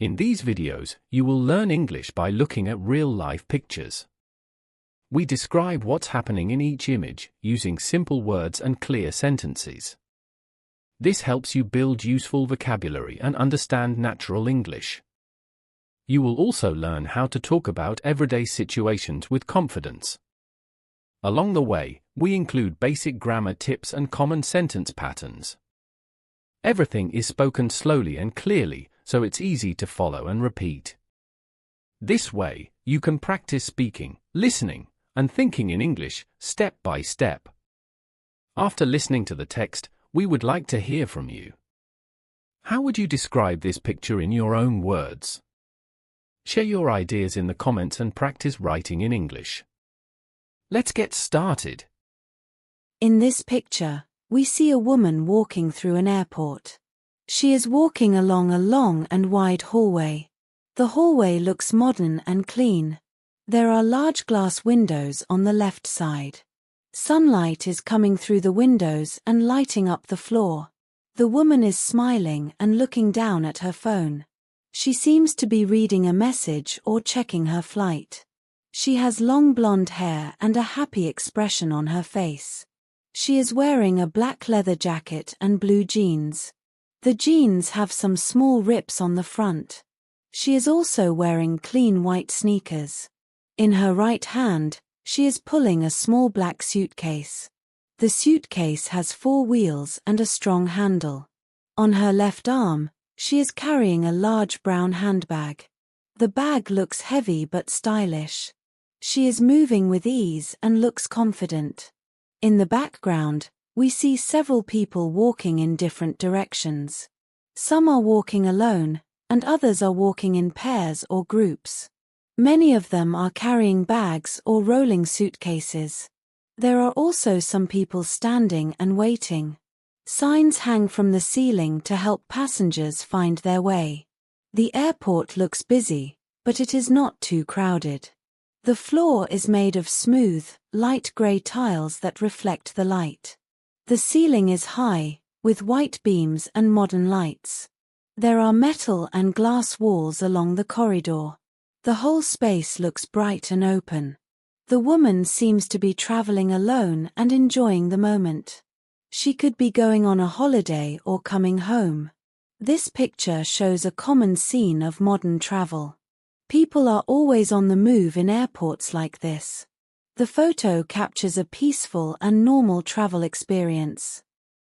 In these videos, you will learn English by looking at real-life pictures. We describe what's happening in each image, using simple words and clear sentences. This helps you build useful vocabulary and understand natural English. You will also learn how to talk about everyday situations with confidence. Along the way, we include basic grammar tips and common sentence patterns. Everything is spoken slowly and clearly, so it's easy to follow and repeat. This way, you can practice speaking, listening, and thinking in English, step by step. After listening to the text, we would like to hear from you. How would you describe this picture in your own words? Share your ideas in the comments and practice writing in English. Let's get started. In this picture, we see a woman walking through an airport. She is walking along a long and wide hallway. The hallway looks modern and clean. There are large glass windows on the left side. Sunlight is coming through the windows and lighting up the floor. The woman is smiling and looking down at her phone. She seems to be reading a message or checking her flight. She has long blonde hair and a happy expression on her face. She is wearing a black leather jacket and blue jeans. The jeans have some small rips on the front. She is also wearing clean white sneakers. In her right hand, she is pulling a small black suitcase. The suitcase has 4 wheels and a strong handle. On her left arm, she is carrying a large brown handbag. The bag looks heavy but stylish. She is moving with ease and looks confident. In the background, we see several people walking in different directions. Some are walking alone, and others are walking in pairs or groups. Many of them are carrying bags or rolling suitcases. There are also some people standing and waiting. Signs hang from the ceiling to help passengers find their way. The airport looks busy, but it is not too crowded. The floor is made of smooth, light grey tiles that reflect the light. The ceiling is high, with white beams and modern lights. There are metal and glass walls along the corridor. The whole space looks bright and open. The woman seems to be traveling alone and enjoying the moment. She could be going on a holiday or coming home. This picture shows a common scene of modern travel. People are always on the move in airports like this. The photo captures a peaceful and normal travel experience.